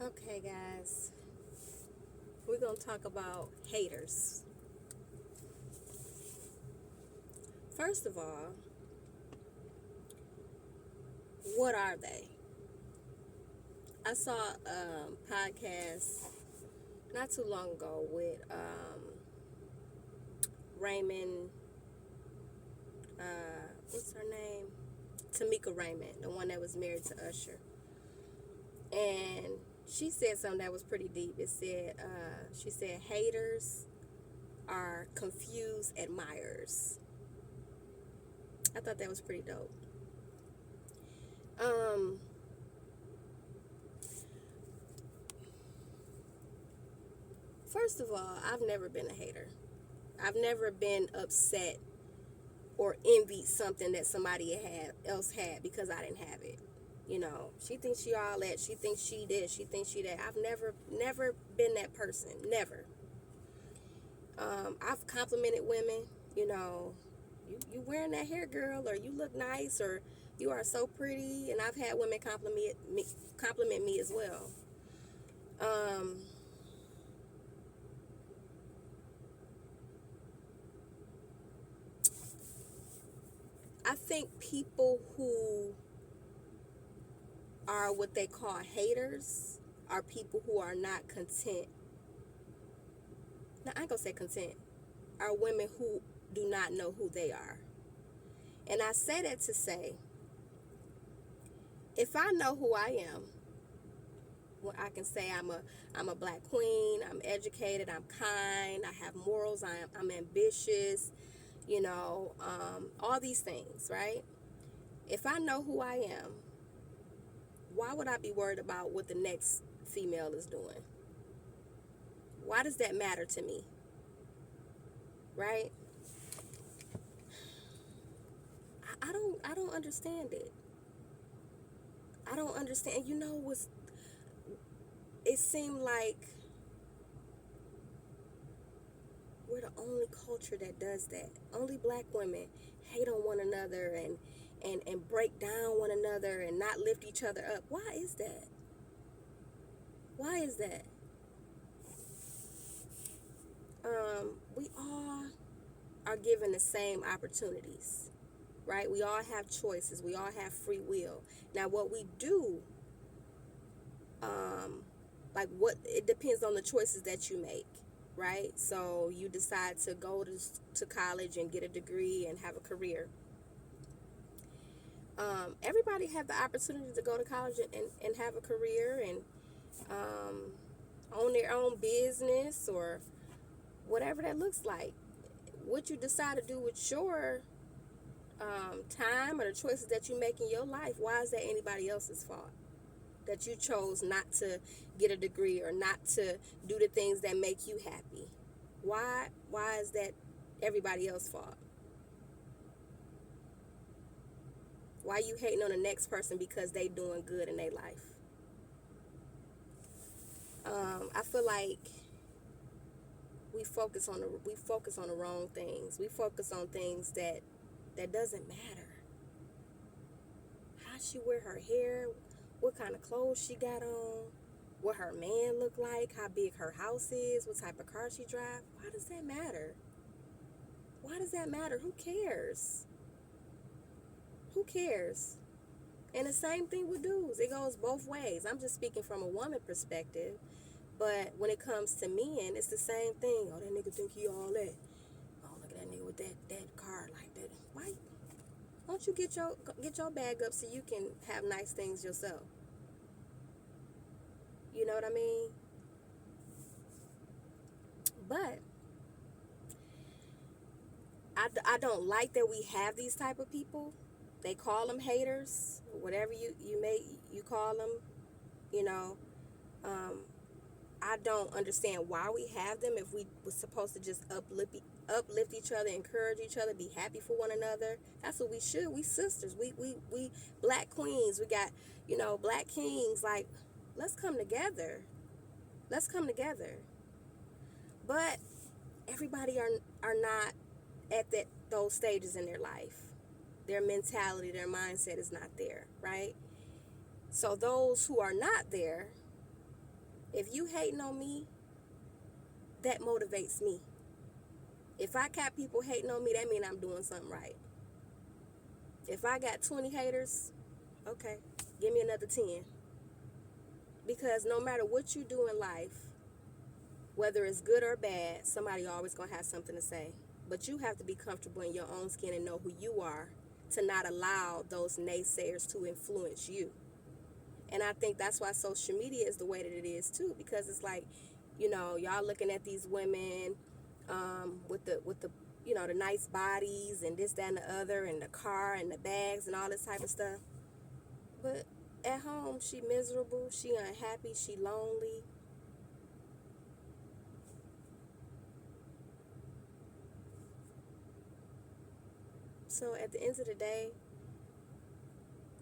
Okay, guys, we're going to talk about haters. First of all, what are they? I saw a podcast not too long ago with Raymond, what's her name? Tamika Raymond, the one that was married to Usher. And she said something that was pretty deep. She said, haters are confused admirers. I thought that was pretty dope. Um, First of all, I've never been a hater. I've never been upset or envied something that else had because I didn't have it. She thinks she all that. She thinks she this. She thinks she that. I've never been that person. Never. I've complimented women. You know, you wearing that hair, girl, or you look nice, or you are so pretty. And I've had women compliment me as well. Um, I think people who are what they call haters are people who are not content. Now, I ain't gonna say content. Are women who do not know who they are. And I say that to say, if I know who I am, well, I can say I'm a black queen. I'm educated. I'm kind. I have morals. I'm ambitious. All these things, right? If I know who I am, why would I be worried about what the next female is doing? Why does that matter to me? Right? I don't understand it. I don't understand. It seemed like we're the only culture that does that. Only black women hate on one another and break down one another and not lift each other up. Why is that? Why is that? We all are given the same opportunities, right? We all have choices. We all have free will. Now, what we do, what it depends on the choices that you make, right? So you decide to go to college and get a degree and have a career. Everybody have the opportunity to go to college and have a career and um, own their own business or whatever that looks like. What you decide to do with your time or the choices that you make in your life, why is that anybody else's fault? That you chose not to get a degree or not to do the things that make you happy. Why is that everybody else's fault? Why you hating on the next person because they doing good in their life? I feel like we focus on the wrong things. We focus on things that doesn't matter. How she wear her hair, what kind of clothes she got on, what her man look like, how big her house is, what type of car she drive. Why does that matter? Why does that matter? Who cares? Who cares? And the same thing with dudes. It goes both ways. I'm just speaking from a woman perspective. But when it comes to men, it's the same thing. Oh, that nigga think he all that. Oh, look at that nigga with that car like that. Why don't you get your bag up so you can have nice things yourself? You know what I mean? But I don't like that we have these type of people. They call them haters, whatever you call them. You know, um, I don't understand why we have them if we were supposed to just uplift each other, encourage each other, be happy for one another. That's what we should. We sisters. We black queens. We got, black kings. Like, let's come together. Let's come together. But everybody are not at those stages in their life. Their mentality, their mindset is not there, right? So those who are not there, If you hating on me, that motivates me. If I got people hating on me, that means I'm doing something right. If I got 20 haters, okay, give me another 10. Because no matter what you do in life, whether it's good or bad, somebody always gonna have something to say. But you have to be comfortable in your own skin and know who you are to not allow those naysayers to influence you. And I think that's why social media is the way that it is too, because it's like, y'all looking at these women with the the nice bodies and this, that, and the other, and the car and the bags and all this type of stuff. But at home, she miserable, she unhappy, she lonely. So at the end of the day,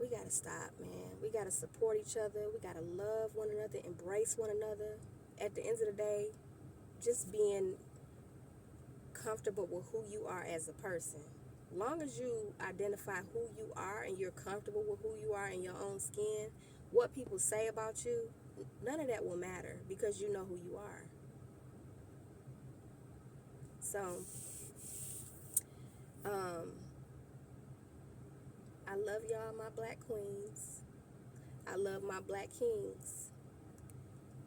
we gotta stop, man. We gotta support each other. We gotta love one another, embrace one another. At the end of the day, just being comfortable with who you are as a person. Long as you identify who you are and you're comfortable with who you are in your own skin, what people say about you, none of that will matter because you know who you are. So, I love y'all, my black queens. I love my black kings.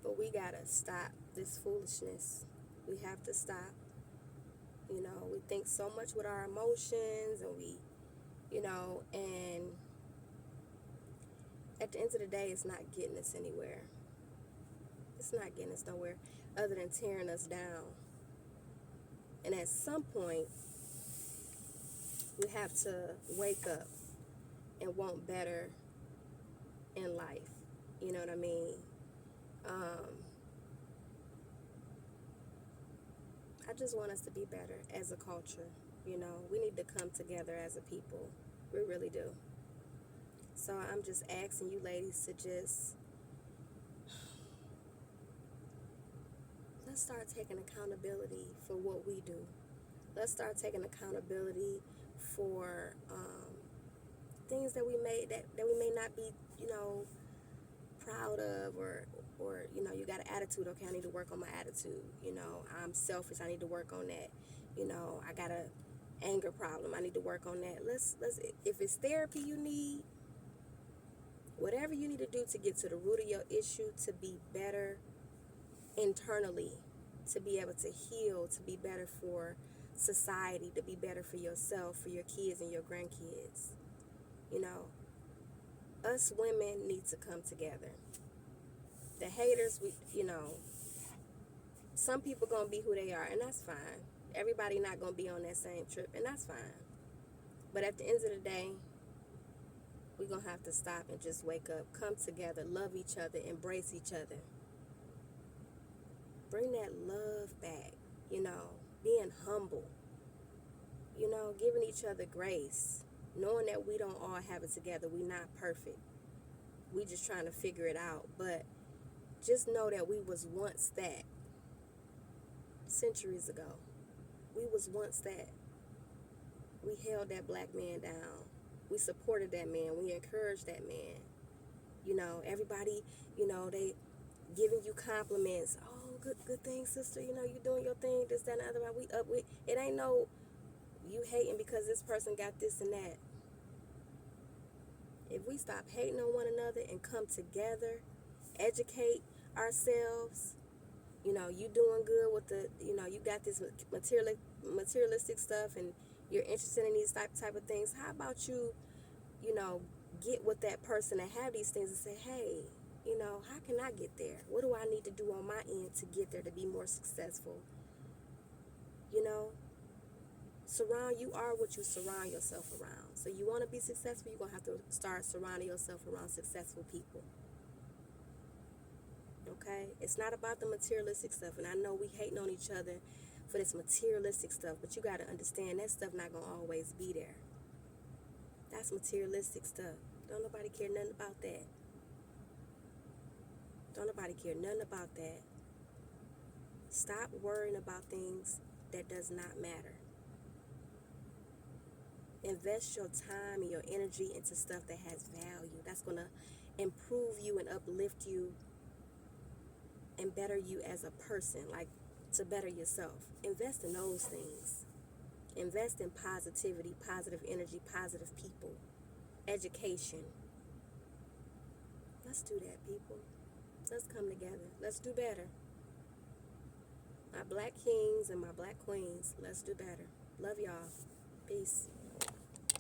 But we gotta stop this foolishness. We have to stop. We think so much with our emotions, and and at the end of the day, it's not getting us anywhere. It's not getting us nowhere other than tearing us down. And at some point, we have to wake up and want better in life. You know what I mean? I just want us to be better as a culture. We need to come together as a people. We really do. So I'm just asking you ladies to just, let's start taking accountability for what we do. Let's start taking accountability for things that we may not be, proud of, or you got an attitude. Okay, I need to work on my attitude. I'm selfish. I need to work on that. I got a anger problem. I need to work on that. Let's if it's therapy you need, whatever you need to do to get to the root of your issue, to be better internally, to be able to heal, to be better for society, to be better for yourself, for your kids and your grandkids. Us women need to come together. The haters, some people gonna be who they are, and that's fine. Everybody not gonna be on that same trip, and that's fine. But at the end of the day, we're gonna have to stop and just wake up, come together, love each other, embrace each other. Bring that love back, being humble, giving each other grace, knowing that we don't all have it together. We're not perfect. We just trying to figure it out. But just know that we was once that. Centuries ago, we was once that. We held that black man down. We supported that man. We encouraged that man. Everybody, they giving you compliments. Oh, good thing, sister. You doing your thing, this, that, and the other. We up with it. Ain't no you hating because this person got this and that. If we stop hating on one another and come together, educate ourselves, you doing good with you got this materialistic stuff, and you're interested in these type of things. How about you get with that person and have these things and say, hey, how can I get there? What do I need to do on my end to get there, to be more successful? You are what you surround yourself around. So you want to be successful, you're going to have to start surrounding yourself around successful people. Okay? It's not about the materialistic stuff. And I know we hating on each other for this materialistic stuff, but you got to understand that stuff not going to always be there. That's materialistic stuff. Don't nobody care nothing about that. Don't nobody care nothing about that. Stop worrying about things that does not matter. Invest your time and your energy into stuff that has value. That's going to improve you and uplift you and better you as a person, like to better yourself. Invest in those things. Invest in positivity, positive energy, positive people, education. Let's do that, people. Let's come together. Let's do better. My black kings and my black queens, let's do better. Love y'all. Peace.